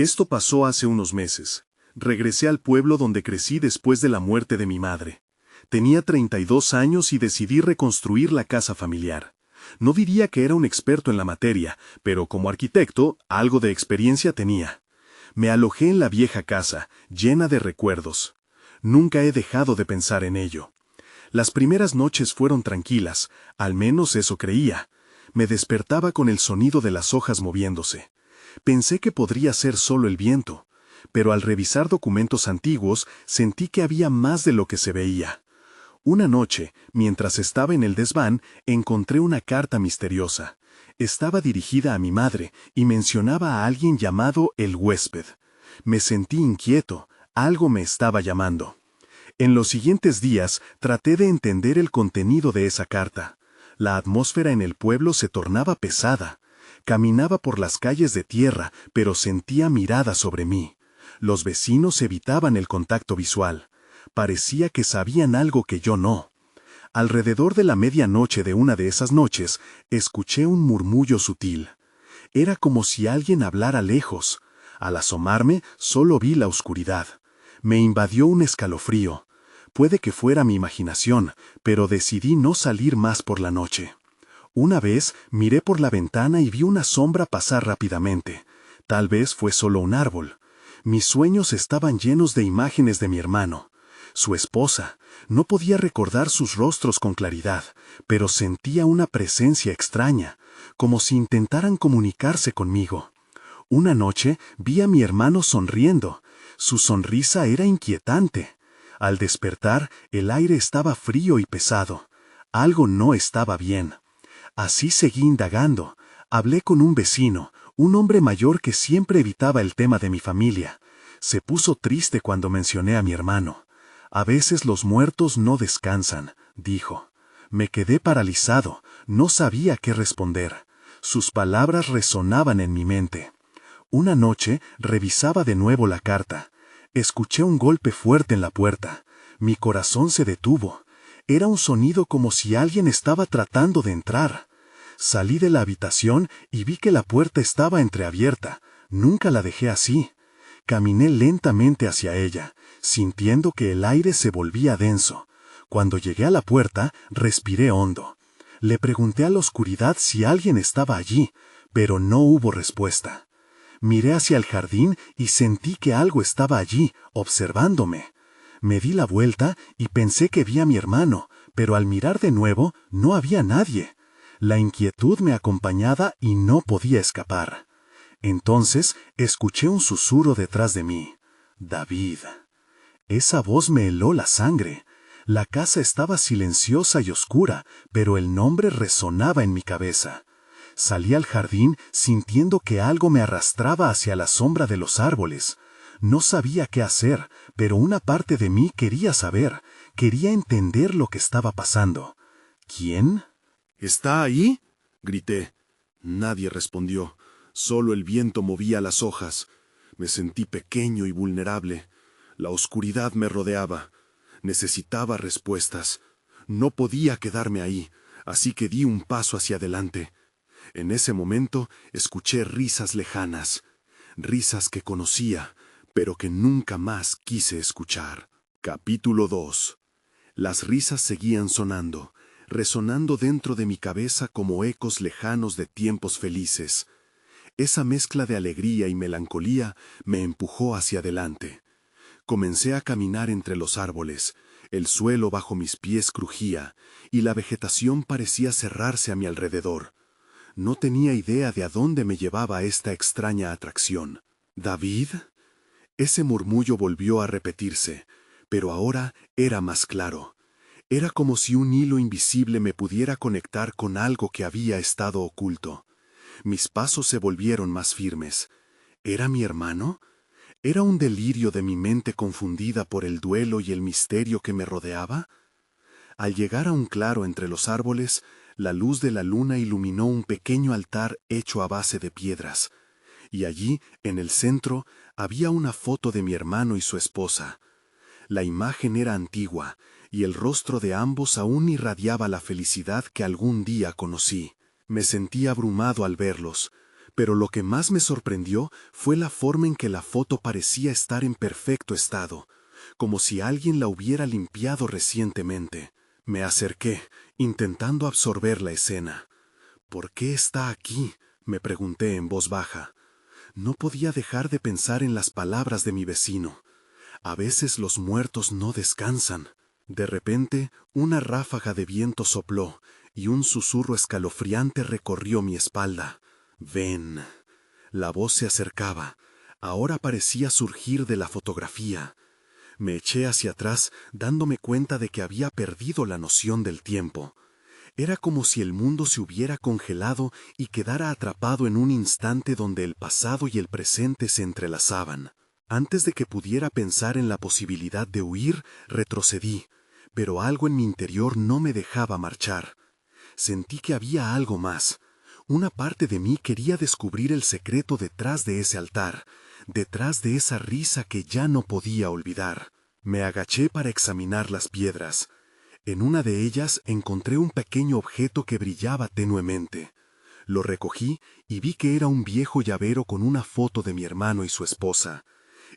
Esto pasó hace unos meses. Regresé al pueblo donde crecí después de la muerte de mi madre. Tenía 32 años y decidí reconstruir la casa familiar. No diría que era un experto en la materia, pero como arquitecto, algo de experiencia tenía. Me alojé en la vieja casa, llena de recuerdos. Nunca he dejado de pensar en ello. Las primeras noches fueron tranquilas, al menos eso creía. Me despertaba con el sonido de las hojas moviéndose. Pensé que podría ser solo el viento, pero al revisar documentos antiguos sentí que había más de lo que se veía. Una noche, mientras estaba en el desván, encontré una carta misteriosa. Estaba dirigida a mi madre y mencionaba a alguien llamado el huésped. Me sentí inquieto, algo me estaba llamando. En los siguientes días traté de entender el contenido de esa carta. La atmósfera en el pueblo se tornaba pesada. Caminaba por las calles de tierra, pero sentía miradas sobre mí. Los vecinos evitaban el contacto visual. Parecía que sabían algo que yo no. Alrededor de la medianoche de una de esas noches, escuché un murmullo sutil. Era como si alguien hablara lejos. Al asomarme, solo vi la oscuridad. Me invadió un escalofrío. Puede que fuera mi imaginación, pero decidí no salir más por la noche. Una vez miré por la ventana y vi una sombra pasar rápidamente. Tal vez fue solo un árbol. Mis sueños estaban llenos de imágenes de mi hermano. Su esposa. No podía recordar sus rostros con claridad, pero sentía una presencia extraña, como si intentaran comunicarse conmigo. Una noche vi a mi hermano sonriendo. Su sonrisa era inquietante. Al despertar, el aire estaba frío y pesado. Algo no estaba bien. Así seguí indagando. Hablé con un vecino, un hombre mayor que siempre evitaba el tema de mi familia. Se puso triste cuando mencioné a mi hermano. A veces los muertos no descansan, dijo. Me quedé paralizado, no sabía qué responder. Sus palabras resonaban en mi mente. Una noche revisaba de nuevo la carta. Escuché un golpe fuerte en la puerta. Mi corazón se detuvo. Era un sonido como si alguien estaba tratando de entrar. Salí de la habitación y vi que la puerta estaba entreabierta. Nunca la dejé así. Caminé lentamente hacia ella, sintiendo que el aire se volvía denso. Cuando llegué a la puerta, respiré hondo. Le pregunté a la oscuridad si alguien estaba allí, pero no hubo respuesta. Miré hacia el jardín y sentí que algo estaba allí, observándome. Me di la vuelta y pensé que vi a mi hermano, pero al mirar de nuevo no había nadie. La inquietud me acompañaba y no podía escapar. Entonces escuché un susurro detrás de mí. David. Esa voz me heló la sangre. La casa estaba silenciosa y oscura, pero el nombre resonaba en mi cabeza. Salí al jardín sintiendo que algo me arrastraba hacia la sombra de los árboles. No sabía qué hacer, pero una parte de mí quería saber, quería entender lo que estaba pasando. ¿Quién? ¿Está ahí?, grité. Nadie respondió. Solo el viento movía las hojas. Me sentí pequeño y vulnerable. La oscuridad me rodeaba. Necesitaba respuestas. No podía quedarme ahí, así que di un paso hacia adelante. En ese momento escuché risas lejanas, risas que conocía, pero que nunca más quise escuchar. Capítulo 2. Las risas seguían sonando, resonando dentro de mi cabeza como ecos lejanos de tiempos felices. Esa mezcla de alegría y melancolía me empujó hacia adelante. Comencé a caminar entre los árboles. El suelo bajo mis pies crujía, y la vegetación parecía cerrarse a mi alrededor. No tenía idea de a dónde me llevaba esta extraña atracción. ¿David? Ese murmullo volvió a repetirse, pero ahora era más claro. Era como si un hilo invisible me pudiera conectar con algo que había estado oculto. Mis pasos se volvieron más firmes. ¿Era mi hermano? ¿Era un delirio de mi mente confundida por el duelo y el misterio que me rodeaba? Al llegar a un claro entre los árboles, la luz de la luna iluminó un pequeño altar hecho a base de piedras, y allí, en el centro, había una foto de mi hermano y su esposa. La imagen era antigua, y el rostro de ambos aún irradiaba la felicidad que algún día conocí. Me sentí abrumado al verlos. Pero lo que más me sorprendió fue la forma en que la foto parecía estar en perfecto estado, como si alguien la hubiera limpiado recientemente. Me acerqué, intentando absorber la escena. ¿Por qué está aquí?, me pregunté en voz baja. No podía dejar de pensar en las palabras de mi vecino. A veces los muertos no descansan. De repente, una ráfaga de viento sopló y un susurro escalofriante recorrió mi espalda. «Ven». La voz se acercaba. Ahora parecía surgir de la fotografía. Me eché hacia atrás, dándome cuenta de que había perdido la noción del tiempo. Era como si el mundo se hubiera congelado y quedara atrapado en un instante donde el pasado y el presente se entrelazaban. Antes de que pudiera pensar en la posibilidad de huir, retrocedí, pero algo en mi interior no me dejaba marchar. Sentí que había algo más. Una parte de mí quería descubrir el secreto detrás de ese altar, detrás de esa risa que ya no podía olvidar. Me agaché para examinar las piedras. En una de ellas encontré un pequeño objeto que brillaba tenuemente. Lo recogí y vi que era un viejo llavero con una foto de mi hermano y su esposa.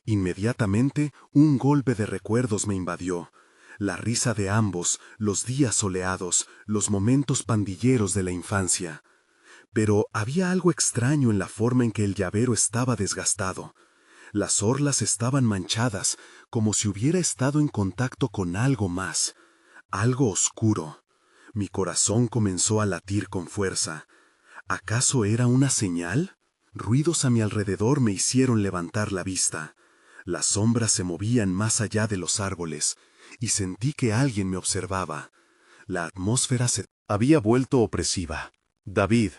Inmediatamente, un golpe de recuerdos me invadió. La risa de ambos, los días soleados, los momentos pandilleros de la infancia. Pero había algo extraño en la forma en que el llavero estaba desgastado. Las orlas estaban manchadas, como si hubiera estado en contacto con algo más. Algo oscuro. Mi corazón comenzó a latir con fuerza. ¿Acaso era una señal? Ruidos a mi alrededor me hicieron levantar la vista. Las sombras se movían más allá de los árboles, y sentí que alguien me observaba. La atmósfera se había vuelto opresiva. «David».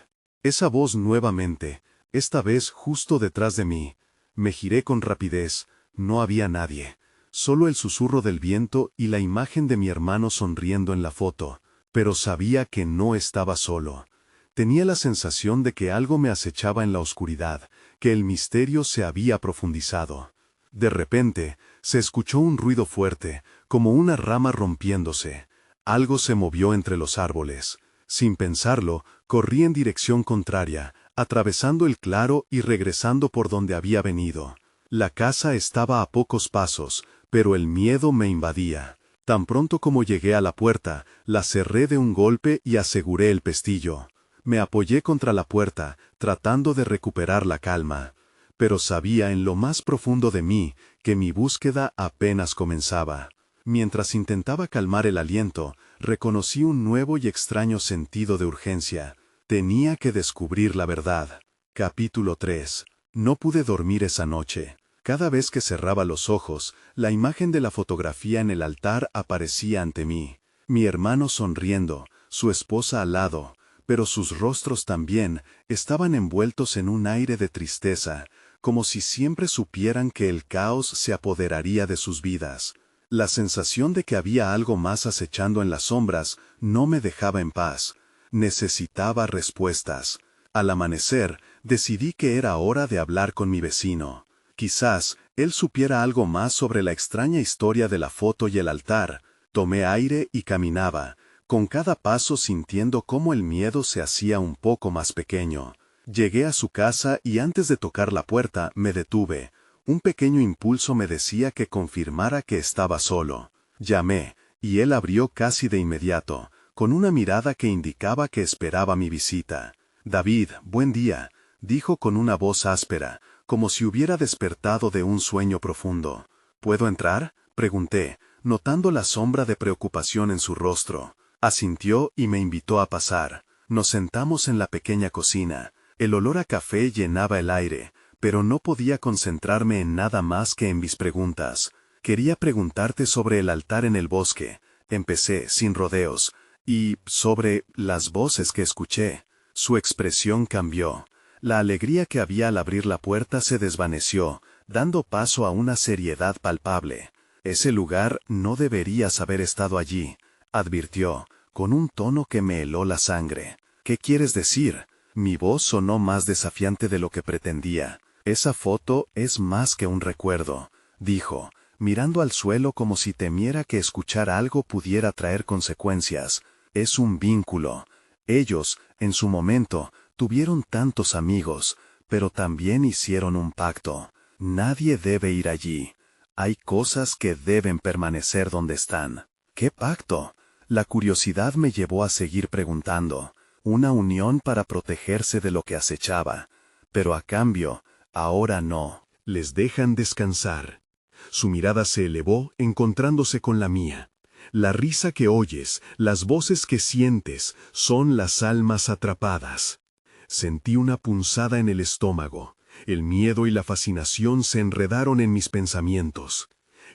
Esa voz nuevamente, esta vez justo detrás de mí. Me giré con rapidez. No había nadie. Solo el susurro del viento y la imagen de mi hermano sonriendo en la foto. Pero sabía que no estaba solo. Tenía la sensación de que algo me acechaba en la oscuridad, que el misterio se había profundizado. De repente, se escuchó un ruido fuerte, como una rama rompiéndose. Algo se movió entre los árboles. Sin pensarlo, corrí en dirección contraria, atravesando el claro y regresando por donde había venido. La casa estaba a pocos pasos, pero el miedo me invadía. Tan pronto como llegué a la puerta, la cerré de un golpe y aseguré el pestillo. Me apoyé contra la puerta, tratando de recuperar la calma. Pero sabía en lo más profundo de mí que mi búsqueda apenas comenzaba. Mientras intentaba calmar el aliento, reconocí un nuevo y extraño sentido de urgencia. Tenía que descubrir la verdad. Capítulo 3. No pude dormir esa noche. Cada vez que cerraba los ojos, la imagen de la fotografía en el altar aparecía ante mí. Mi hermano sonriendo, su esposa al lado, pero sus rostros también estaban envueltos en un aire de tristeza, como si siempre supieran que el caos se apoderaría de sus vidas. La sensación de que había algo más acechando en las sombras no me dejaba en paz. Necesitaba respuestas. Al amanecer, decidí que era hora de hablar con mi vecino. Quizás él supiera algo más sobre la extraña historia de la foto y el altar. Tomé aire y caminaba, con cada paso sintiendo cómo el miedo se hacía un poco más pequeño. Llegué a su casa y antes de tocar la puerta me detuve. Un pequeño impulso me decía que confirmara que estaba solo. Llamé, y él abrió casi de inmediato, con una mirada que indicaba que esperaba mi visita. «David, buen día», dijo con una voz áspera, como si hubiera despertado de un sueño profundo. «¿Puedo entrar?», pregunté, notando la sombra de preocupación en su rostro. Asintió y me invitó a pasar. Nos sentamos en la pequeña cocina. El olor a café llenaba el aire, pero no podía concentrarme en nada más que en mis preguntas. «Quería preguntarte sobre el altar en el bosque», empecé sin rodeos, «y sobre las voces que escuché». Su expresión cambió. La alegría que había al abrir la puerta se desvaneció, dando paso a una seriedad palpable. «Ese lugar no deberías haber estado allí», advirtió, con un tono que me heló la sangre. «¿Qué quieres decir?». Mi voz sonó más desafiante de lo que pretendía. «Esa foto es más que un recuerdo», dijo, mirando al suelo como si temiera que escuchar algo pudiera traer consecuencias. «Es un vínculo. Ellos, en su momento, Tuvieron tantos amigos, pero también hicieron un pacto. Nadie debe ir allí. Hay cosas que deben permanecer donde están. ¿Qué pacto? La curiosidad me llevó a seguir preguntando. Una unión para protegerse de lo que acechaba. Pero a cambio, ahora no. Les dejan descansar. Su mirada se elevó, encontrándose con la mía. La risa que oyes, las voces que sientes, son las almas atrapadas. Sentí una punzada en el estómago. El miedo y la fascinación se enredaron en mis pensamientos.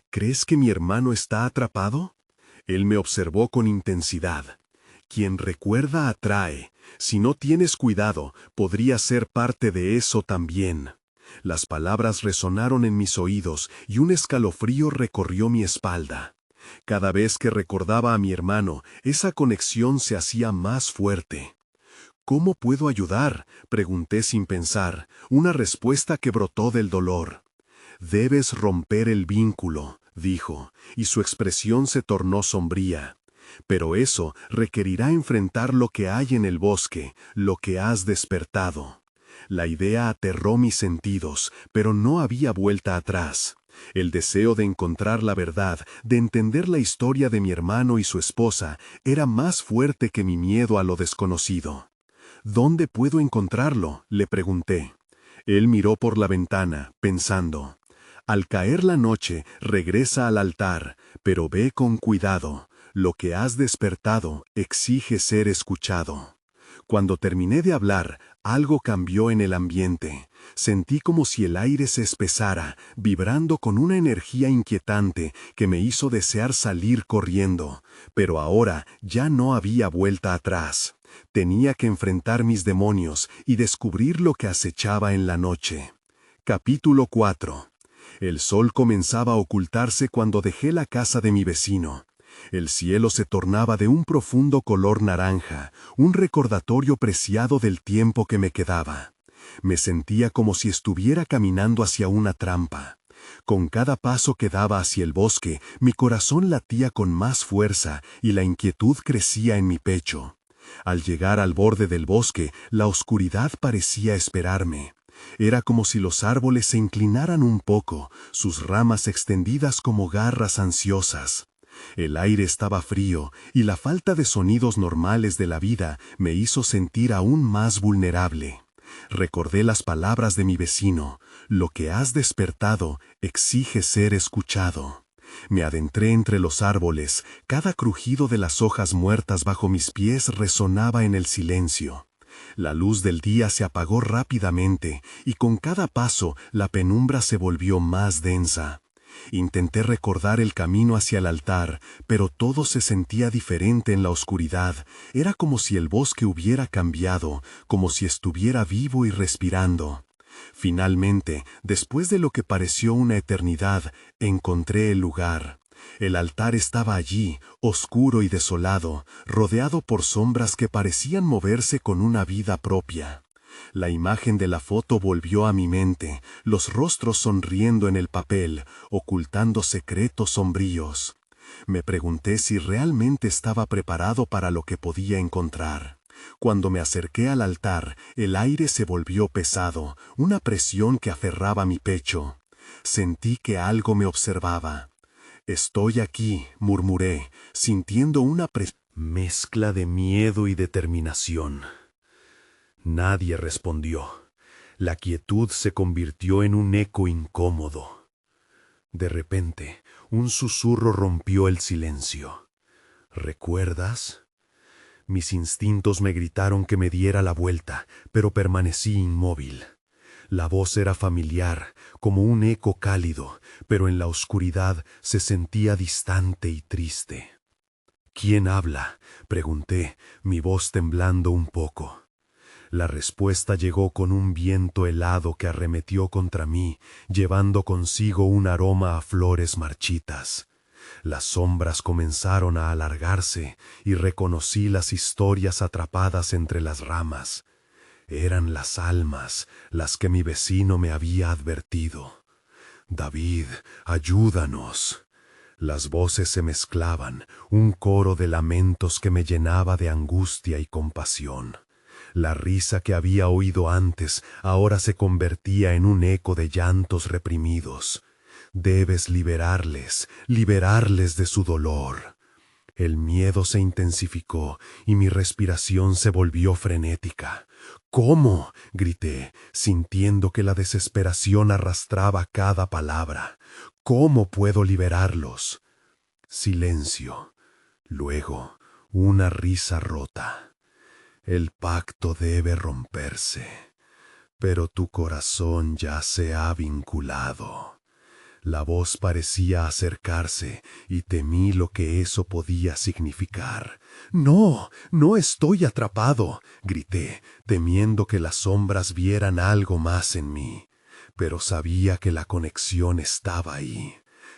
¿Crees que mi hermano está atrapado? Él me observó con intensidad. Quien recuerda atrae. Si no tienes cuidado, podría ser parte de eso también. Las palabras resonaron en mis oídos y un escalofrío recorrió mi espalda. Cada vez que recordaba a mi hermano, esa conexión se hacía más fuerte. ¿Cómo puedo ayudar?, pregunté sin pensar, una respuesta que brotó del dolor. Debes romper el vínculo, dijo, y su expresión se tornó sombría. Pero eso requerirá enfrentar lo que hay en el bosque, lo que has despertado. La idea aterró mis sentidos, pero no había vuelta atrás. El deseo de encontrar la verdad, de entender la historia de mi hermano y su esposa, era más fuerte que mi miedo a lo desconocido. ¿Dónde puedo encontrarlo?, le pregunté. Él miró por la ventana, pensando. Al caer la noche, regresa al altar, pero ve con cuidado. Lo que has despertado exige ser escuchado. Cuando terminé de hablar, algo cambió en el ambiente. Sentí como si el aire se espesara, vibrando con una energía inquietante que me hizo desear salir corriendo. Pero ahora ya no había vuelta atrás. Tenía que enfrentar mis demonios y descubrir lo que acechaba en la noche. Capítulo 4. El sol comenzaba a ocultarse cuando dejé la casa de mi vecino. El cielo se tornaba de un profundo color naranja, un recordatorio preciado del tiempo que me quedaba. Me sentía como si estuviera caminando hacia una trampa. Con cada paso que daba hacia el bosque, mi corazón latía con más fuerza y la inquietud crecía en mi pecho. Al llegar al borde del bosque, la oscuridad parecía esperarme. Era como si los árboles se inclinaran un poco, sus ramas extendidas como garras ansiosas. El aire estaba frío y la falta de sonidos normales de la vida me hizo sentir aún más vulnerable. Recordé las palabras de mi vecino: lo que has despertado exige ser escuchado. Me adentré entre los árboles, cada crujido de las hojas muertas bajo mis pies resonaba en el silencio. La luz del día se apagó rápidamente y con cada paso la penumbra se volvió más densa. Intenté recordar el camino hacia el altar, pero todo se sentía diferente en la oscuridad. Era como si el bosque hubiera cambiado, como si estuviera vivo y respirando. Finalmente, después de lo que pareció una eternidad, encontré el lugar. El altar estaba allí, oscuro y desolado, rodeado por sombras que parecían moverse con una vida propia. La imagen de la foto volvió a mi mente, los rostros sonriendo en el papel, ocultando secretos sombríos. Me pregunté si realmente estaba preparado para lo que podía encontrar. Cuando me acerqué al altar, el aire se volvió pesado, una presión que aferraba mi pecho. Sentí que algo me observaba. «Estoy aquí», murmuré, sintiendo una mezcla de miedo y determinación. Nadie respondió. La quietud se convirtió en un eco incómodo. De repente, un susurro rompió el silencio. «¿Recuerdas?». Mis instintos me gritaron que me diera la vuelta, pero permanecí inmóvil. La voz era familiar, como un eco cálido, pero en la oscuridad se sentía distante y triste. «¿Quién habla?», pregunté, mi voz temblando un poco. La respuesta llegó con un viento helado que arremetió contra mí, llevando consigo un aroma a flores marchitas. Las sombras comenzaron a alargarse y reconocí las historias atrapadas entre las ramas. Eran las almas, las que mi vecino me había advertido. «David, ayúdanos». Las voces se mezclaban, un coro de lamentos que me llenaba de angustia y compasión. La risa que había oído antes ahora se convertía en un eco de llantos reprimidos. Debes liberarles de su dolor. El miedo se intensificó y mi respiración se volvió frenética. ¿Cómo?, grité, sintiendo que la desesperación arrastraba cada palabra. ¿Cómo puedo liberarlos? Silencio. Luego, una risa rota. El pacto debe romperse, pero tu corazón ya se ha vinculado. La voz parecía acercarse y temí lo que eso podía significar. «No, no estoy atrapado», grité, temiendo que las sombras vieran algo más en mí. Pero sabía que la conexión estaba ahí.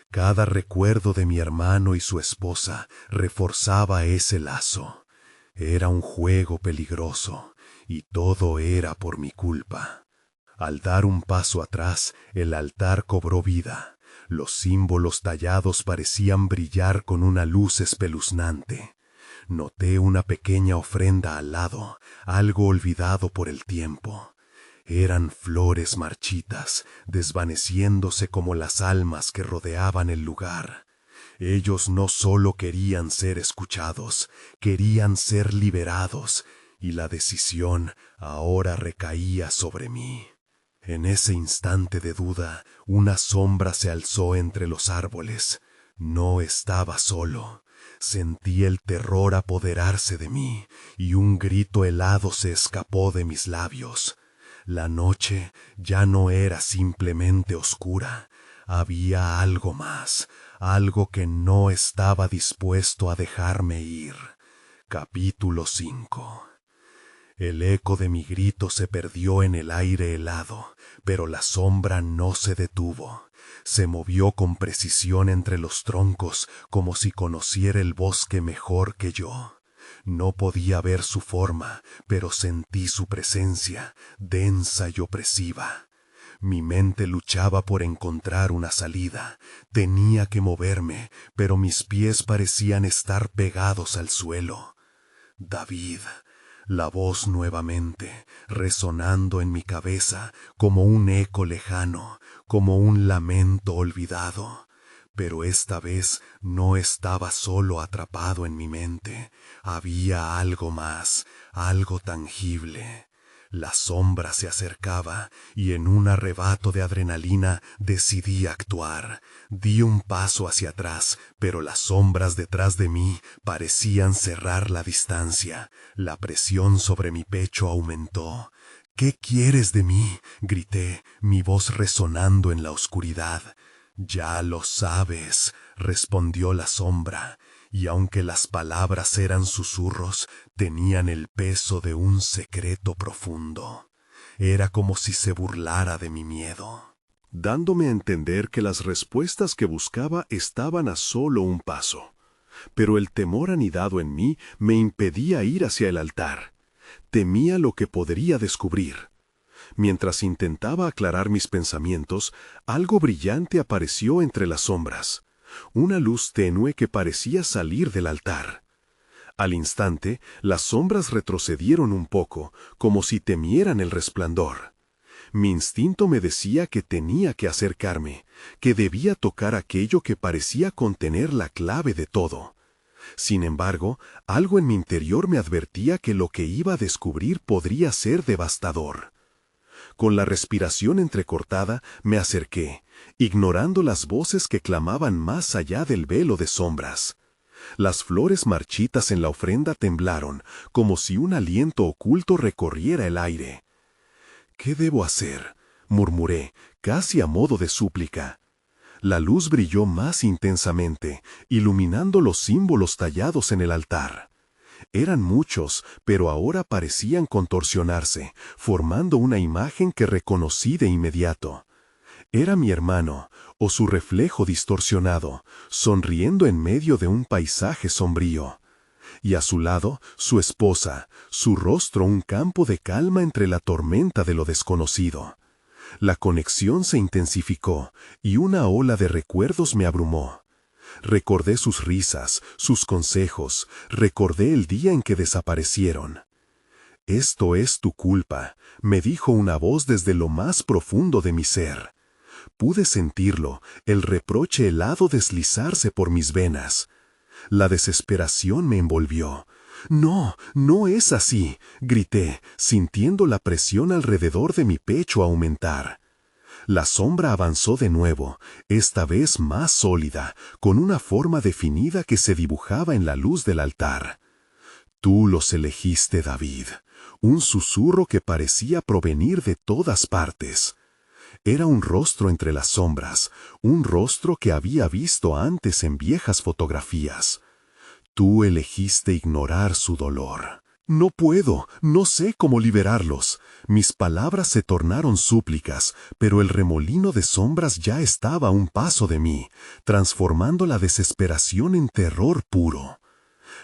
Cada recuerdo de mi hermano y su esposa reforzaba ese lazo. Era un juego peligroso, y todo era por mi culpa. Al dar un paso atrás, el altar cobró vida. Los símbolos tallados parecían brillar con una luz espeluznante. Noté una pequeña ofrenda al lado, algo olvidado por el tiempo. Eran flores marchitas, desvaneciéndose como las almas que rodeaban el lugar. Ellos no solo querían ser escuchados, querían ser liberados, y la decisión ahora recaía sobre mí. En ese instante de duda, una sombra se alzó entre los árboles. No estaba solo. Sentí el terror apoderarse de mí, y un grito helado se escapó de mis labios. La noche ya no era simplemente oscura. Había algo más, algo que no estaba dispuesto a dejarme ir. Capítulo 5. El eco de mi grito se perdió en el aire helado, pero la sombra no se detuvo. Se movió con precisión entre los troncos, como si conociera el bosque mejor que yo. No podía ver su forma, pero sentí su presencia, densa y opresiva. Mi mente luchaba por encontrar una salida. Tenía que moverme, pero mis pies parecían estar pegados al suelo. David. La voz nuevamente, resonando en mi cabeza como un eco lejano, como un lamento olvidado. Pero esta vez no estaba solo atrapado en mi mente. Había algo más, algo tangible. La sombra se acercaba y en un arrebato de adrenalina decidí actuar. Di un paso hacia atrás, pero las sombras detrás de mí parecían cerrar la distancia. La presión sobre mi pecho aumentó. «¿Qué quieres de mí?», grité, mi voz resonando en la oscuridad. «Ya lo sabes», respondió la sombra, y aunque las palabras eran susurros, tenían el peso de un secreto profundo. Era como si se burlara de mi miedo, dándome a entender que las respuestas que buscaba estaban a solo un paso. Pero el temor anidado en mí me impedía ir hacia el altar. Temía lo que podría descubrir. Mientras intentaba aclarar mis pensamientos, algo brillante apareció entre las sombras. Una luz tenue que parecía salir del altar. Al instante, las sombras retrocedieron un poco, como si temieran el resplandor. Mi instinto me decía que tenía que acercarme, que debía tocar aquello que parecía contener la clave de todo. Sin embargo, algo en mi interior me advertía que lo que iba a descubrir podría ser devastador. Con la respiración entrecortada, me acerqué, ignorando las voces que clamaban más allá del velo de sombras. Las flores marchitas en la ofrenda temblaron, como si un aliento oculto recorriera el aire. «¿Qué debo hacer?», murmuré, casi a modo de súplica. La luz brilló más intensamente, iluminando los símbolos tallados en el altar. Eran muchos, pero ahora parecían contorsionarse, formando una imagen que reconocí de inmediato. Era mi hermano, o su reflejo distorsionado, sonriendo en medio de un paisaje sombrío. Y a su lado, su esposa, su rostro un campo de calma entre la tormenta de lo desconocido. La conexión se intensificó, y una ola de recuerdos me abrumó. Recordé sus risas, sus consejos, recordé el día en que desaparecieron. Esto es tu culpa, me dijo una voz desde lo más profundo de mi ser. Pude sentirlo, el reproche helado deslizarse por mis venas. La desesperación me envolvió. «No, no es así», grité, sintiendo la presión alrededor de mi pecho aumentar. La sombra avanzó de nuevo, esta vez más sólida, con una forma definida que se dibujaba en la luz del altar. «Tú los elegiste, David», un susurro que parecía provenir de todas partes. Era un rostro entre las sombras, un rostro que había visto antes en viejas fotografías. Tú elegiste ignorar su dolor. No puedo, no sé cómo liberarlos. Mis palabras se tornaron súplicas, pero el remolino de sombras ya estaba a un paso de mí, transformando la desesperación en terror puro.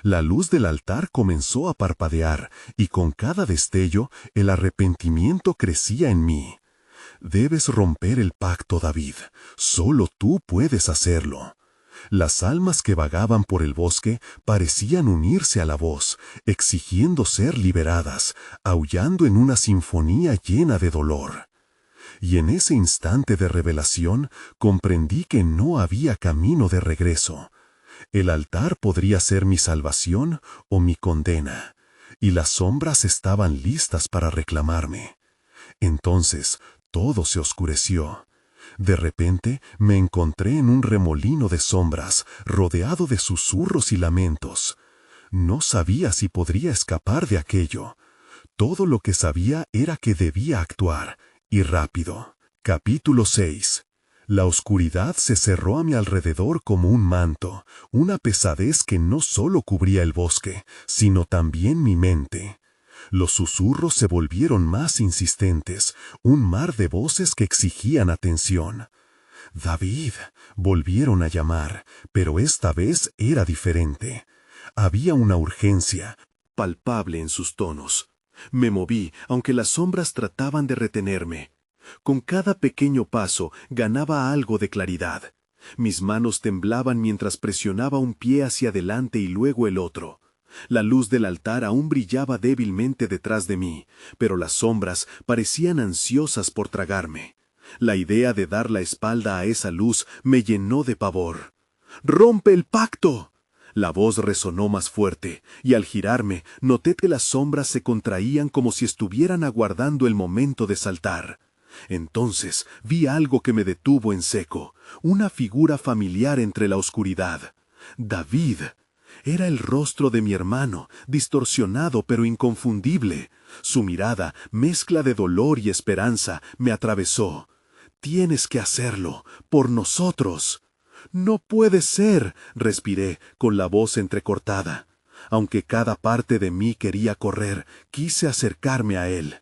La luz del altar comenzó a parpadear, y con cada destello el arrepentimiento crecía en mí. Debes romper el pacto, David. Solo tú puedes hacerlo. Las almas que vagaban por el bosque parecían unirse a la voz, exigiendo ser liberadas, aullando en una sinfonía llena de dolor. Y en ese instante de revelación comprendí que no había camino de regreso. El altar podría ser mi salvación o mi condena, y las sombras estaban listas para reclamarme. Entonces todo se oscureció. De repente me encontré en un remolino de sombras, rodeado de susurros y lamentos. No sabía si podría escapar de aquello. Todo lo que sabía era que debía actuar, y rápido. Capítulo 6. La oscuridad se cerró a mi alrededor como un manto, una pesadez que no solo cubría el bosque, sino también mi mente. Los susurros se volvieron más insistentes, un mar de voces que exigían atención. «David», volvieron a llamar, pero esta vez era diferente. Había una urgencia, palpable en sus tonos. Me moví, aunque las sombras trataban de retenerme. Con cada pequeño paso ganaba algo de claridad. Mis manos temblaban mientras presionaba un pie hacia adelante y luego el otro. La luz del altar aún brillaba débilmente detrás de mí, pero las sombras parecían ansiosas por tragarme. La idea de dar la espalda a esa luz me llenó de pavor. «¡Rompe el pacto!». La voz resonó más fuerte, y al girarme noté que las sombras se contraían como si estuvieran aguardando el momento de saltar. Entonces vi algo que me detuvo en seco, una figura familiar entre la oscuridad. David. Era el rostro de mi hermano, distorsionado pero inconfundible. Su mirada, mezcla de dolor y esperanza, me atravesó. «Tienes que hacerlo, por nosotros». «No puede ser», respiré, con la voz entrecortada. Aunque cada parte de mí quería correr, quise acercarme a él.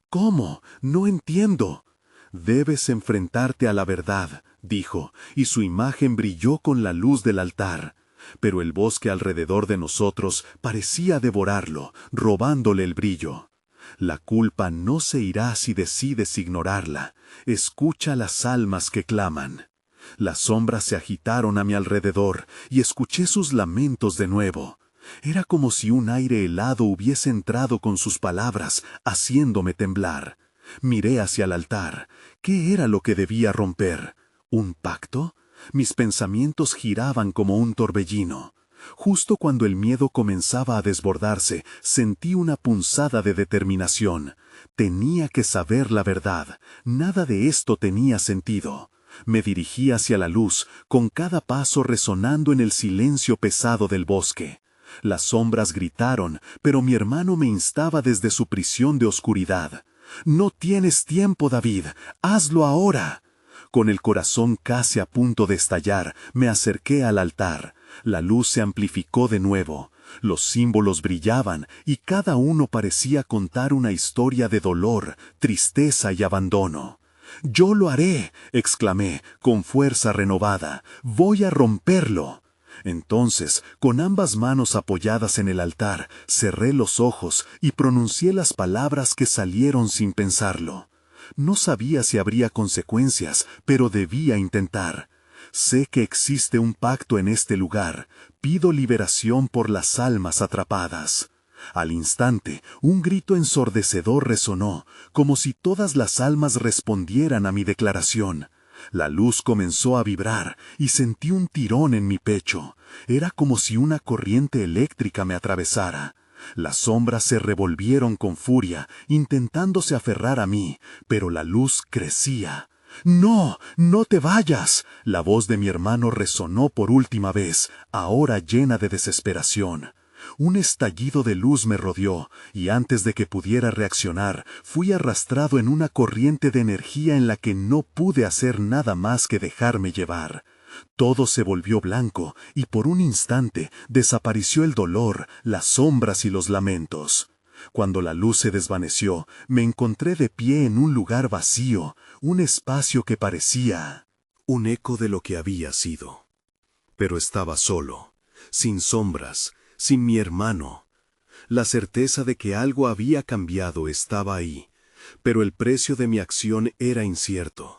«¿Cómo? No entiendo». «Debes enfrentarte a la verdad», dijo, y su imagen brilló con la luz del altar. Pero el bosque alrededor de nosotros parecía devorarlo, robándole el brillo. «La culpa no se irá si decides ignorarla. Escucha las almas que claman». Las sombras se agitaron a mi alrededor y escuché sus lamentos de nuevo. Era como si un aire helado hubiese entrado con sus palabras, haciéndome temblar. Miré hacia el altar. ¿Qué era lo que debía romper? ¿Un pacto? Mis pensamientos giraban como un torbellino. Justo cuando el miedo comenzaba a desbordarse, sentí una punzada de determinación. Tenía que saber la verdad. Nada de esto tenía sentido. Me dirigí hacia la luz, con cada paso resonando en el silencio pesado del bosque. Las sombras gritaron, pero mi hermano me instaba desde su prisión de oscuridad. «No tienes tiempo, David. Hazlo ahora». Con el corazón casi a punto de estallar, me acerqué al altar. La luz se amplificó de nuevo. Los símbolos brillaban y cada uno parecía contar una historia de dolor, tristeza y abandono. «Yo lo haré», exclamé, con fuerza renovada. «Voy a romperlo». Entonces, con ambas manos apoyadas en el altar, cerré los ojos y pronuncié las palabras que salieron sin pensarlo. No sabía si habría consecuencias, pero debía intentar. «Sé que existe un pacto en este lugar. Pido liberación por las almas atrapadas». Al instante, un grito ensordecedor resonó, como si todas las almas respondieran a mi declaración. La luz comenzó a vibrar y sentí un tirón en mi pecho. Era como si una corriente eléctrica me atravesara. Las sombras se revolvieron con furia, intentándose aferrar a mí, pero la luz crecía. «¡No! ¡No te vayas!» La voz de mi hermano resonó por última vez, ahora llena de desesperación. Un estallido de luz me rodeó, y antes de que pudiera reaccionar, fui arrastrado en una corriente de energía en la que no pude hacer nada más que dejarme llevar. Todo se volvió blanco, y por un instante desapareció el dolor, las sombras y los lamentos. Cuando la luz se desvaneció, me encontré de pie en un lugar vacío, un espacio que parecía un eco de lo que había sido. Pero estaba solo, sin sombras, sin mi hermano. La certeza de que algo había cambiado estaba ahí, pero el precio de mi acción era incierto.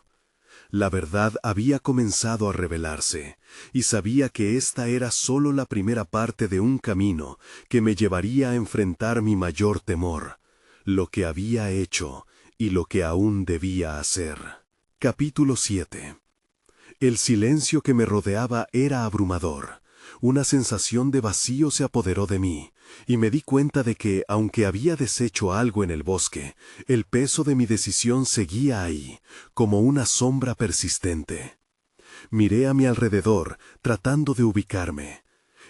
La verdad había comenzado a revelarse, y sabía que esta era solo la primera parte de un camino que me llevaría a enfrentar mi mayor temor, lo que había hecho y lo que aún debía hacer. Capítulo 7. El silencio que me rodeaba era abrumador. Una sensación de vacío se apoderó de mí, y me di cuenta de que, aunque había deshecho algo en el bosque, el peso de mi decisión seguía ahí, como una sombra persistente. Miré a mi alrededor, tratando de ubicarme.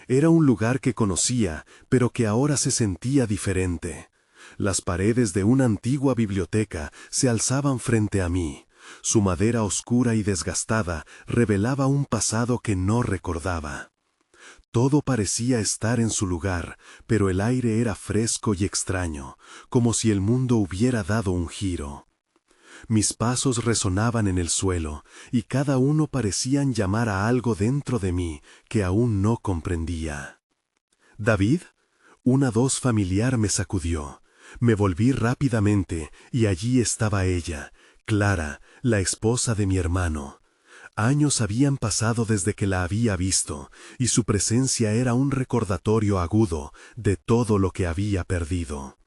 Era un lugar que conocía, pero que ahora se sentía diferente. Las paredes de una antigua biblioteca se alzaban frente a mí. Su madera oscura y desgastada revelaba un pasado que no recordaba. Todo parecía estar en su lugar, pero el aire era fresco y extraño, como si el mundo hubiera dado un giro. Mis pasos resonaban en el suelo, y cada uno parecían llamar a algo dentro de mí que aún no comprendía. «¿David?» Una voz familiar me sacudió. Me volví rápidamente, y allí estaba ella, Clara, la esposa de mi hermano. Años habían pasado desde que la había visto, y su presencia era un recordatorio agudo de todo lo que había perdido.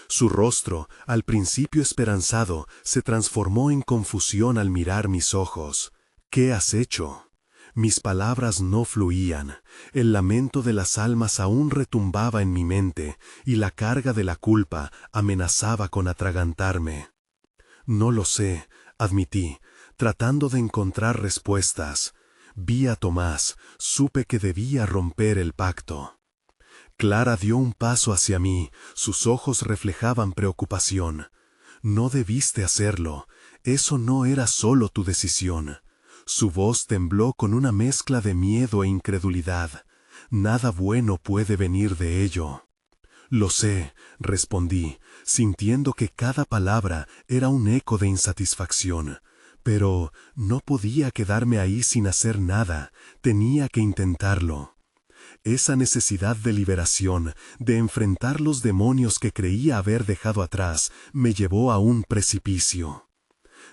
Su rostro, al principio esperanzado, se transformó en confusión al mirar mis ojos. «¿Qué has hecho?» Mis palabras no fluían, el lamento de las almas aún retumbaba en mi mente, y la carga de la culpa amenazaba con atragantarme. «No lo sé», admití, tratando de encontrar respuestas. Vi a Tomás, supe que debía romper el pacto. Clara dio un paso hacia mí, sus ojos reflejaban preocupación. «No debiste hacerlo, eso no era solo tu decisión». Su voz tembló con una mezcla de miedo e incredulidad. «Nada bueno puede venir de ello». «Lo sé», respondí, sintiendo que cada palabra era un eco de insatisfacción. Pero no podía quedarme ahí sin hacer nada, tenía que intentarlo. Esa necesidad de liberación, de enfrentar los demonios que creía haber dejado atrás, me llevó a un precipicio.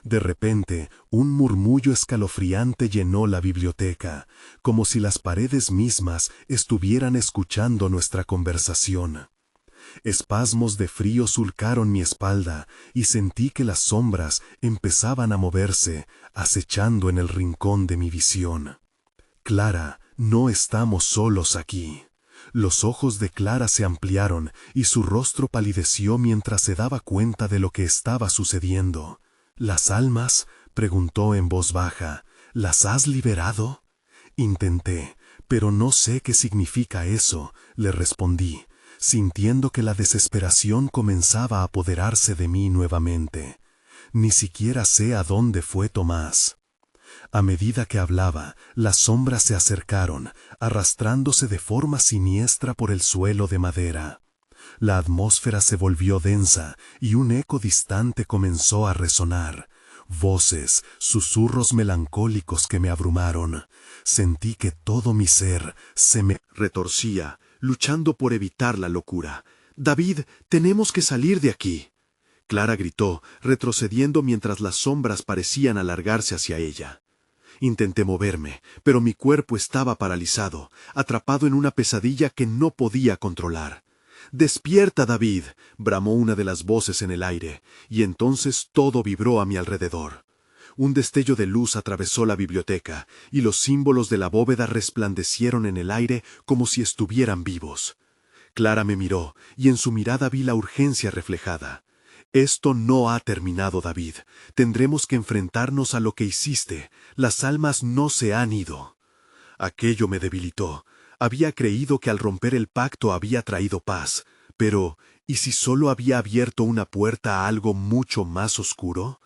De repente, un murmullo escalofriante llenó la biblioteca, como si las paredes mismas estuvieran escuchando nuestra conversación. Espasmos de frío surcaron mi espalda y sentí que las sombras empezaban a moverse, acechando en el rincón de mi visión. «Clara, no estamos solos aquí». Los ojos de Clara se ampliaron y su rostro palideció mientras se daba cuenta de lo que estaba sucediendo. «¿Las almas?», preguntó en voz baja. «¿Las has liberado?» «Intenté, pero no sé qué significa eso», le respondí, sintiendo que la desesperación comenzaba a apoderarse de mí nuevamente. «Ni siquiera sé a dónde fue Tomás». A medida que hablaba, las sombras se acercaron, arrastrándose de forma siniestra por el suelo de madera. La atmósfera se volvió densa y un eco distante comenzó a resonar. Voces, susurros melancólicos que me abrumaron. Sentí que todo mi ser se me retorcía, luchando por evitar la locura. «David, tenemos que salir de aquí». Clara gritó, retrocediendo mientras las sombras parecían alargarse hacia ella. Intenté moverme, pero mi cuerpo estaba paralizado, atrapado en una pesadilla que no podía controlar. «Despierta, David», bramó una de las voces en el aire, y entonces todo vibró a mi alrededor. Un destello de luz atravesó la biblioteca, y los símbolos de la bóveda resplandecieron en el aire como si estuvieran vivos. Clara me miró, y en su mirada vi la urgencia reflejada. «Esto no ha terminado, David. Tendremos que enfrentarnos a lo que hiciste. Las almas no se han ido». Aquello me debilitó. Había creído que al romper el pacto había traído paz, pero ¿y si solo había abierto una puerta a algo mucho más oscuro?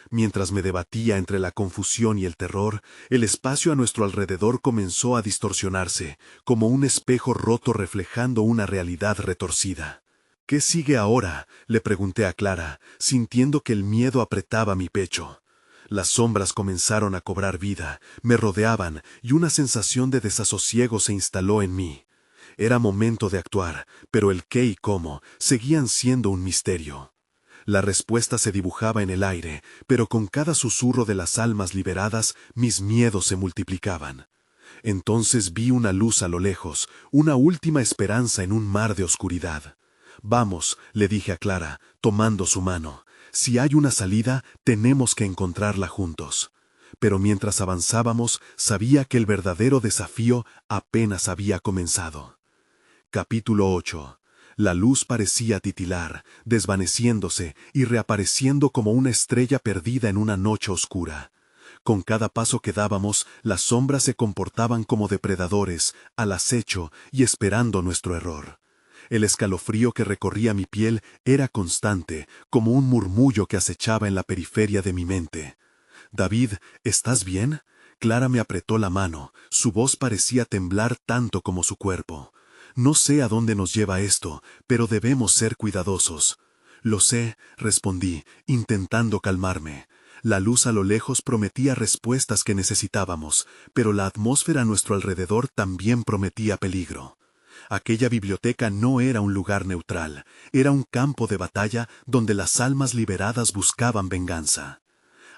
Mientras me debatía entre la confusión y el terror, el espacio a nuestro alrededor comenzó a distorsionarse, como un espejo roto reflejando una realidad retorcida. «¿Qué sigue ahora?», le pregunté a Clara, sintiendo que el miedo apretaba mi pecho. Las sombras comenzaron a cobrar vida, me rodeaban y una sensación de desasosiego se instaló en mí. Era momento de actuar, pero el qué y cómo seguían siendo un misterio. La respuesta se dibujaba en el aire, pero con cada susurro de las almas liberadas, mis miedos se multiplicaban. Entonces vi una luz a lo lejos, una última esperanza en un mar de oscuridad. «Vamos», le dije a Clara, tomando su mano. «Si hay una salida, tenemos que encontrarla juntos». Pero mientras avanzábamos, sabía que el verdadero desafío apenas había comenzado. Capítulo 8. La luz parecía titilar, desvaneciéndose y reapareciendo como una estrella perdida en una noche oscura. Con cada paso que dábamos, las sombras se comportaban como depredadores, al acecho y esperando nuestro error. El escalofrío que recorría mi piel era constante, como un murmullo que acechaba en la periferia de mi mente. «David, ¿estás bien?». Clara me apretó la mano, su voz parecía temblar tanto como su cuerpo. «No sé a dónde nos lleva esto, pero debemos ser cuidadosos». «Lo sé», respondí, intentando calmarme. La luz a lo lejos prometía respuestas que necesitábamos, pero la atmósfera a nuestro alrededor también prometía peligro. Aquella biblioteca no era un lugar neutral, era un campo de batalla donde las almas liberadas buscaban venganza.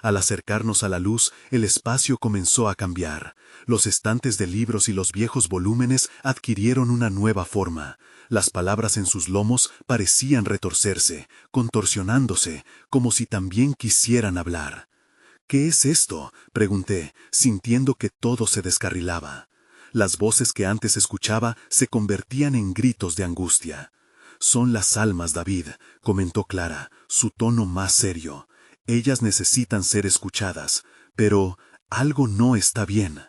Al acercarnos a la luz, el espacio comenzó a cambiar. Los estantes de libros y los viejos volúmenes adquirieron una nueva forma. Las palabras en sus lomos parecían retorcerse, contorsionándose, como si también quisieran hablar. «¿Qué es esto?», pregunté, sintiendo que todo se descarrilaba. Las voces que antes escuchaba se convertían en gritos de angustia. «Son las almas, David», comentó Clara, su tono más serio. «Ellas necesitan ser escuchadas, pero algo no está bien».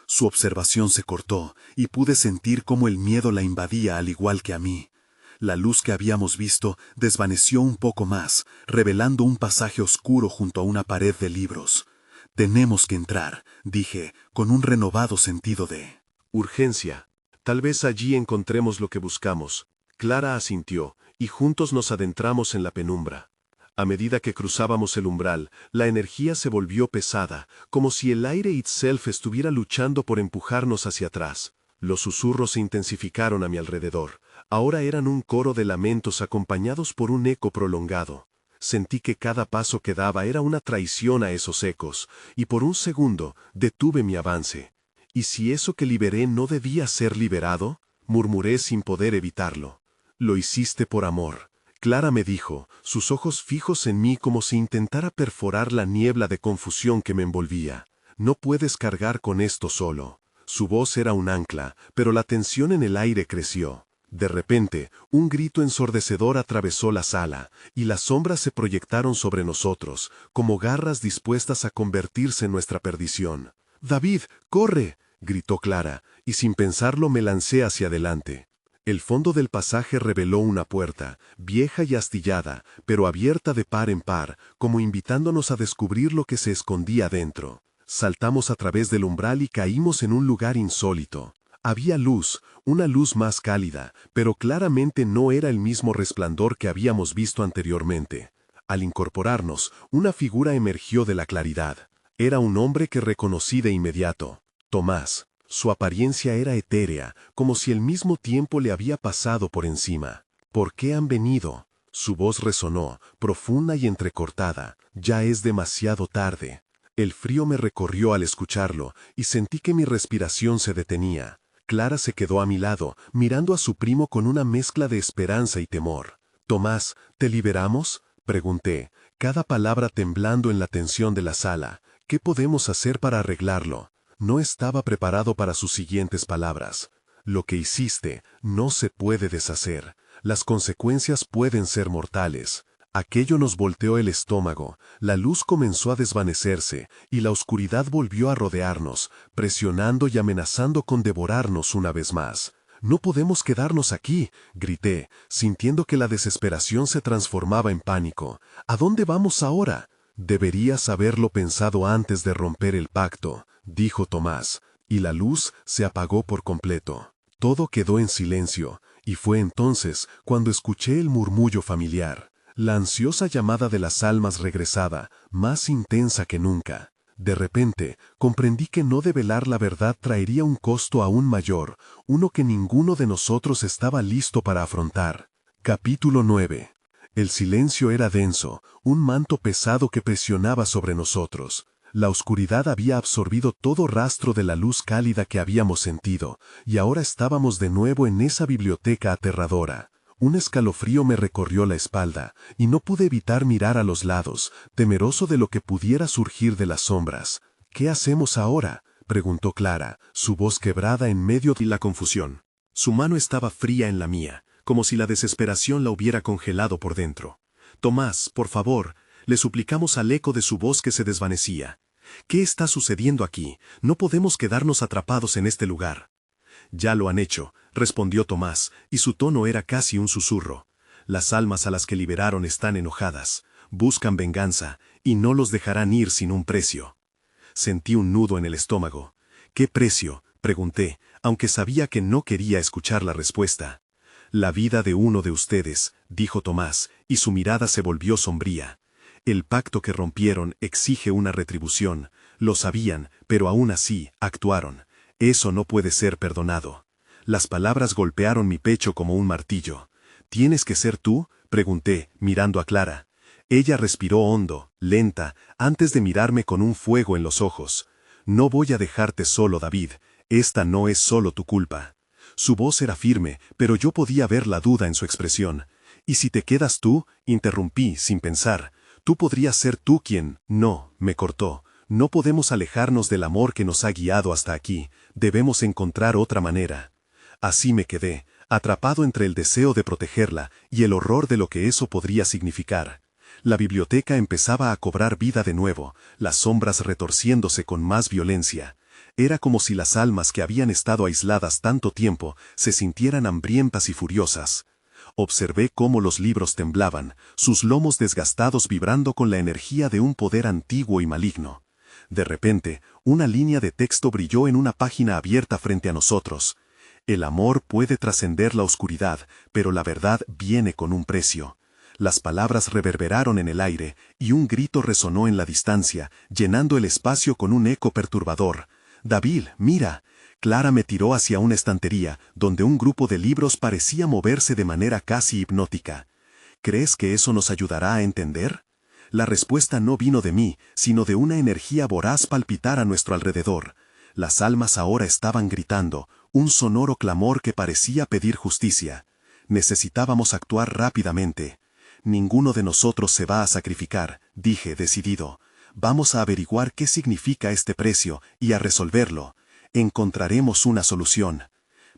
Su observación se cortó, y pude sentir cómo el miedo la invadía al igual que a mí. La luz que habíamos visto desvaneció un poco más, revelando un pasaje oscuro junto a una pared de libros. «Tenemos que entrar», dije, con un renovado sentido de urgencia. Tal vez allí encontremos lo que buscamos. Clara asintió, y juntos nos adentramos en la penumbra. A medida que cruzábamos el umbral, la energía se volvió pesada, como si el aire itself estuviera luchando por empujarnos hacia atrás. Los susurros se intensificaron a mi alrededor. Ahora eran un coro de lamentos acompañados por un eco prolongado. Sentí que cada paso que daba era una traición a esos ecos, y por un segundo detuve mi avance. ¿Y si eso que liberé no debía ser liberado?, murmuré sin poder evitarlo. «Lo hiciste por amor», Clara me dijo, sus ojos fijos en mí como si intentara perforar la niebla de confusión que me envolvía. «No puedes cargar con esto solo». Su voz era un ancla, pero la tensión en el aire creció. De repente, un grito ensordecedor atravesó la sala, y las sombras se proyectaron sobre nosotros, como garras dispuestas a convertirse en nuestra perdición. «David, corre», gritó Clara, y sin pensarlo me lancé hacia adelante. El fondo del pasaje reveló una puerta, vieja y astillada, pero abierta de par en par, como invitándonos a descubrir lo que se escondía dentro. Saltamos a través del umbral y caímos en un lugar insólito. Había luz, una luz más cálida, pero claramente no era el mismo resplandor que habíamos visto anteriormente. Al incorporarnos, una figura emergió de la claridad. Era un hombre que reconocí de inmediato: Tomás. Su apariencia era etérea, como si el mismo tiempo le había pasado por encima. «¿Por qué han venido?». Su voz resonó, profunda y entrecortada. «Ya es demasiado tarde». El frío me recorrió al escucharlo, y sentí que mi respiración se detenía. Clara se quedó a mi lado, mirando a su primo con una mezcla de esperanza y temor. «Tomás, ¿te liberamos?», pregunté, cada palabra temblando en la tensión de la sala. «¿Qué podemos hacer para arreglarlo?». No estaba preparado para sus siguientes palabras. «Lo que hiciste no se puede deshacer. Las consecuencias pueden ser mortales». Aquello nos volteó el estómago, la luz comenzó a desvanecerse y la oscuridad volvió a rodearnos, presionando y amenazando con devorarnos una vez más. «No podemos quedarnos aquí», grité, sintiendo que la desesperación se transformaba en pánico. «¿A dónde vamos ahora?». «Deberías haberlo pensado antes de romper el pacto», dijo Tomás, y la luz se apagó por completo. Todo quedó en silencio, y fue entonces cuando escuché el murmullo familiar. La ansiosa llamada de las almas regresaba, más intensa que nunca. De repente, comprendí que no develar la verdad traería un costo aún mayor, uno que ninguno de nosotros estaba listo para afrontar. Capítulo 9. El silencio era denso, un manto pesado que presionaba sobre nosotros. La oscuridad había absorbido todo rastro de la luz cálida que habíamos sentido, y ahora estábamos de nuevo en esa biblioteca aterradora. Un escalofrío me recorrió la espalda, y no pude evitar mirar a los lados, temeroso de lo que pudiera surgir de las sombras. «¿Qué hacemos ahora?», preguntó Clara, su voz quebrada en medio de la confusión. Su mano estaba fría en la mía, como si la desesperación la hubiera congelado por dentro. «Tomás, por favor», le suplicamos al eco de su voz que se desvanecía. «¿Qué está sucediendo aquí? No podemos quedarnos atrapados en este lugar». «Ya lo han hecho», respondió Tomás, y su tono era casi un susurro. «Las almas a las que liberaron están enojadas, buscan venganza, y no los dejarán ir sin un precio». Sentí un nudo en el estómago. «¿Qué precio?», pregunté, aunque sabía que no quería escuchar la respuesta. «La vida de uno de ustedes», dijo Tomás, y su mirada se volvió sombría. «El pacto que rompieron exige una retribución. Lo sabían, pero aún así, actuaron. Eso no puede ser perdonado». Las palabras golpearon mi pecho como un martillo. «¿Tienes que ser tú?», pregunté, mirando a Clara. Ella respiró hondo, lenta, antes de mirarme con un fuego en los ojos. «No voy a dejarte solo, David. Esta no es solo tu culpa». Su voz era firme, pero yo podía ver la duda en su expresión. «¿Y si te quedas tú?», interrumpí, sin pensar. «Tú podrías ser tú quien…». «No», me cortó. «No podemos alejarnos del amor que nos ha guiado hasta aquí. Debemos encontrar otra manera». Así me quedé, atrapado entre el deseo de protegerla y el horror de lo que eso podría significar. La biblioteca empezaba a cobrar vida de nuevo, las sombras retorciéndose con más violencia. Era como si las almas que habían estado aisladas tanto tiempo se sintieran hambrientas y furiosas. Observé cómo los libros temblaban, sus lomos desgastados vibrando con la energía de un poder antiguo y maligno. De repente, una línea de texto brilló en una página abierta frente a nosotros. «El amor puede trascender la oscuridad, pero la verdad viene con un precio». Las palabras reverberaron en el aire, y un grito resonó en la distancia, llenando el espacio con un eco perturbador. «David, mira». Clara me tiró hacia una estantería, donde un grupo de libros parecía moverse de manera casi hipnótica. «¿Crees que eso nos ayudará a entender?». La respuesta no vino de mí, sino de una energía voraz palpitar a nuestro alrededor. Las almas ahora estaban gritando, un sonoro clamor que parecía pedir justicia. Necesitábamos actuar rápidamente. «Ninguno de nosotros se va a sacrificar», dije decidido. «Vamos a averiguar qué significa este precio y a resolverlo. Encontraremos una solución».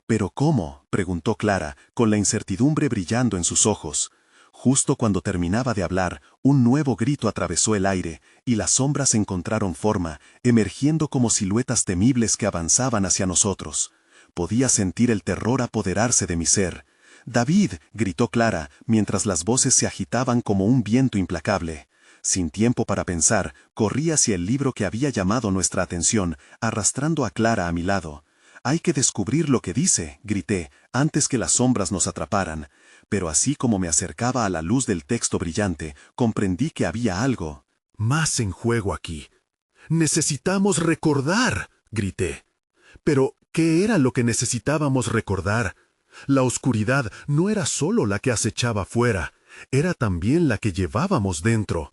«¿Pero cómo?», preguntó Clara, con la incertidumbre brillando en sus ojos. Justo cuando terminaba de hablar, un nuevo grito atravesó el aire, y las sombras encontraron forma, emergiendo como siluetas temibles que avanzaban hacia nosotros. Podía sentir el terror apoderarse de mi ser. «David», gritó Clara, mientras las voces se agitaban como un viento implacable. Sin tiempo para pensar, corrí hacia el libro que había llamado nuestra atención, arrastrando a Clara a mi lado. «Hay que descubrir lo que dice», grité, antes que las sombras nos atraparan. Pero así como me acercaba a la luz del texto brillante, comprendí que había algo «más en juego aquí. Necesitamos recordar», grité. Pero, ¿qué era lo que necesitábamos recordar? La oscuridad no era solo la que acechaba fuera, era también la que llevábamos dentro.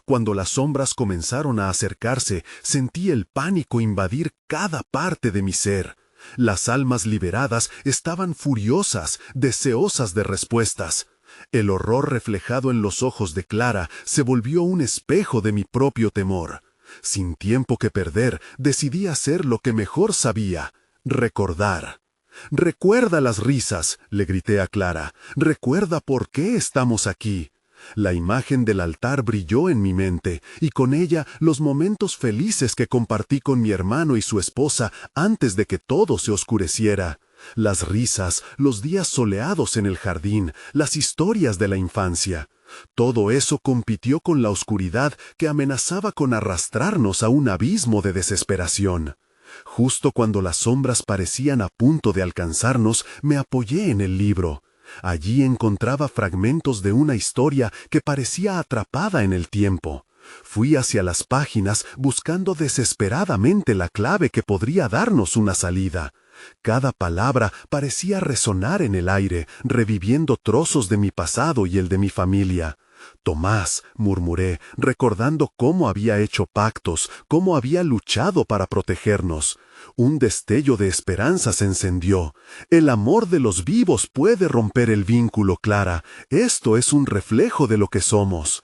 Cuando las sombras comenzaron a acercarse, sentí el pánico invadir cada parte de mi ser. Las almas liberadas estaban furiosas, deseosas de respuestas. El horror reflejado en los ojos de Clara se volvió un espejo de mi propio temor. Sin tiempo que perder, decidí hacer lo que mejor sabía: recordar. «Recuerda las risas», le grité a Clara. «Recuerda por qué estamos aquí». La imagen del altar brilló en mi mente, y con ella los momentos felices que compartí con mi hermano y su esposa antes de que todo se oscureciera. Las risas, los días soleados en el jardín, las historias de la infancia. Todo eso compitió con la oscuridad que amenazaba con arrastrarnos a un abismo de desesperación. Justo cuando las sombras parecían a punto de alcanzarnos, me apoyé en el libro. Allí encontraba fragmentos de una historia que parecía atrapada en el tiempo. Fui hacia las páginas buscando desesperadamente la clave que podría darnos una salida. Cada palabra parecía resonar en el aire, reviviendo trozos de mi pasado y el de mi familia. «Tomás», murmuré, recordando cómo había hecho pactos, cómo había luchado para protegernos. Un destello de esperanza se encendió. «El amor de los vivos puede romper el vínculo, Clara. Esto es un reflejo de lo que somos».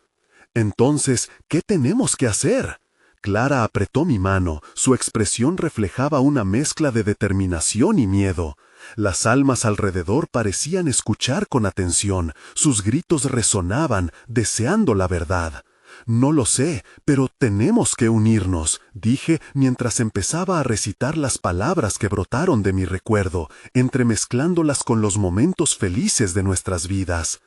Entonces, ¿qué tenemos que hacer? Clara apretó mi mano. Su expresión reflejaba una mezcla de determinación y miedo. Las almas alrededor parecían escuchar con atención. Sus gritos resonaban, deseando la verdad. «No lo sé, pero tenemos que unirnos», dije mientras empezaba a recitar las palabras que brotaron de mi recuerdo, entremezclándolas con los momentos felices de nuestras vidas.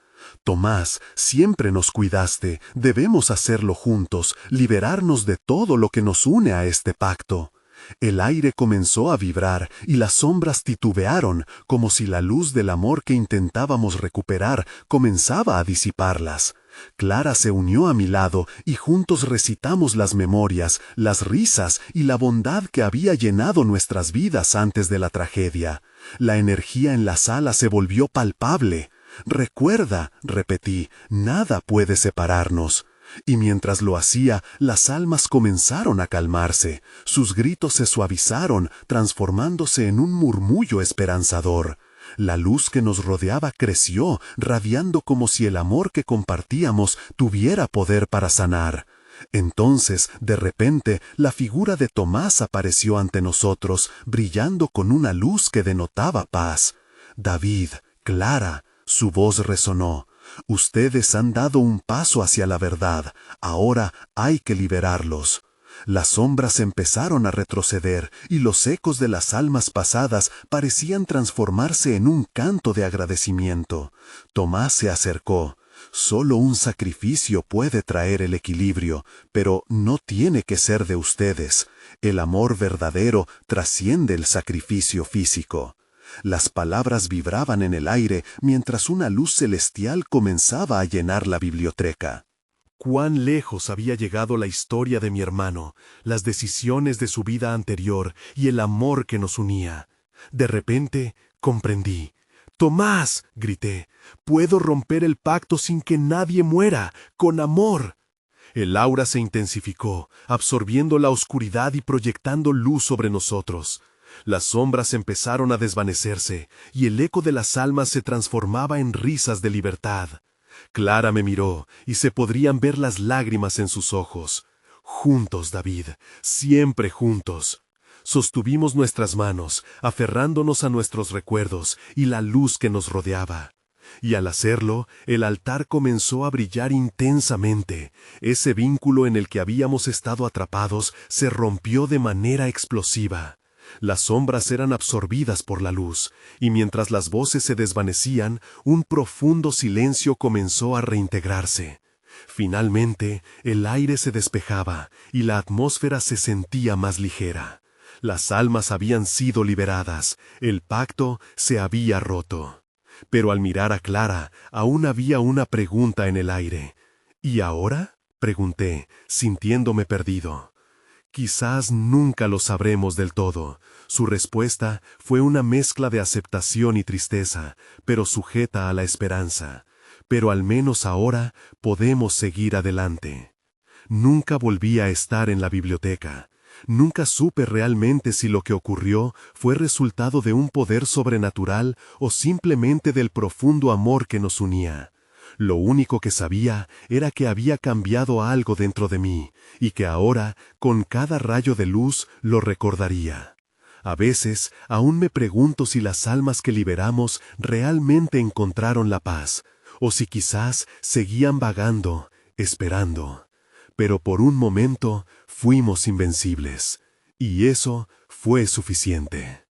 «Tomás, siempre nos cuidaste. Debemos hacerlo juntos, liberarnos de todo lo que nos une a este pacto». El aire comenzó a vibrar y las sombras titubearon, como si la luz del amor que intentábamos recuperar comenzaba a disiparlas. Clara se unió a mi lado y juntos recitamos las memorias, las risas y la bondad que había llenado nuestras vidas antes de la tragedia. La energía en la sala se volvió palpable. «Recuerda», repetí, «nada puede separarnos». Y mientras lo hacía, las almas comenzaron a calmarse. Sus gritos se suavizaron, transformándose en un murmullo esperanzador. La luz que nos rodeaba creció, radiando como si el amor que compartíamos tuviera poder para sanar. Entonces, de repente, la figura de Tomás apareció ante nosotros, brillando con una luz que denotaba paz. «David, Clara», su voz resonó. «Ustedes han dado un paso hacia la verdad. Ahora hay que liberarlos». Las sombras empezaron a retroceder y los ecos de las almas pasadas parecían transformarse en un canto de agradecimiento. Tomás se acercó. «Solo un sacrificio puede traer el equilibrio, pero no tiene que ser de ustedes. El amor verdadero trasciende el sacrificio físico». Las palabras vibraban en el aire mientras una luz celestial comenzaba a llenar la biblioteca. Cuán lejos había llegado la historia de mi hermano, las decisiones de su vida anterior y el amor que nos unía. De repente, comprendí. «Tomás», grité, «puedo romper el pacto sin que nadie muera, con amor». El aura se intensificó, absorbiendo la oscuridad y proyectando luz sobre nosotros. Las sombras empezaron a desvanecerse, y el eco de las almas se transformaba en risas de libertad. Clara me miró, y se podrían ver las lágrimas en sus ojos. «Juntos, David, siempre juntos». Sostuvimos nuestras manos, aferrándonos a nuestros recuerdos y la luz que nos rodeaba. Y al hacerlo, el altar comenzó a brillar intensamente. Ese vínculo en el que habíamos estado atrapados se rompió de manera explosiva. Las sombras eran absorbidas por la luz, y mientras las voces se desvanecían, un profundo silencio comenzó a reintegrarse. Finalmente, el aire se despejaba, y la atmósfera se sentía más ligera. Las almas habían sido liberadas, el pacto se había roto. Pero al mirar a Clara, aún había una pregunta en el aire. «¿Y ahora?», pregunté, sintiéndome perdido. «Quizás nunca lo sabremos del todo». Su respuesta fue una mezcla de aceptación y tristeza, pero sujeta a la esperanza. «Pero al menos ahora podemos seguir adelante». Nunca volví a estar en la biblioteca. Nunca supe realmente si lo que ocurrió fue resultado de un poder sobrenatural o simplemente del profundo amor que nos unía. Lo único que sabía era que había cambiado algo dentro de mí, y que ahora, con cada rayo de luz, lo recordaría. A veces, aún me pregunto si las almas que liberamos realmente encontraron la paz, o si quizás seguían vagando, esperando. Pero por un momento fuimos invencibles, y eso fue suficiente.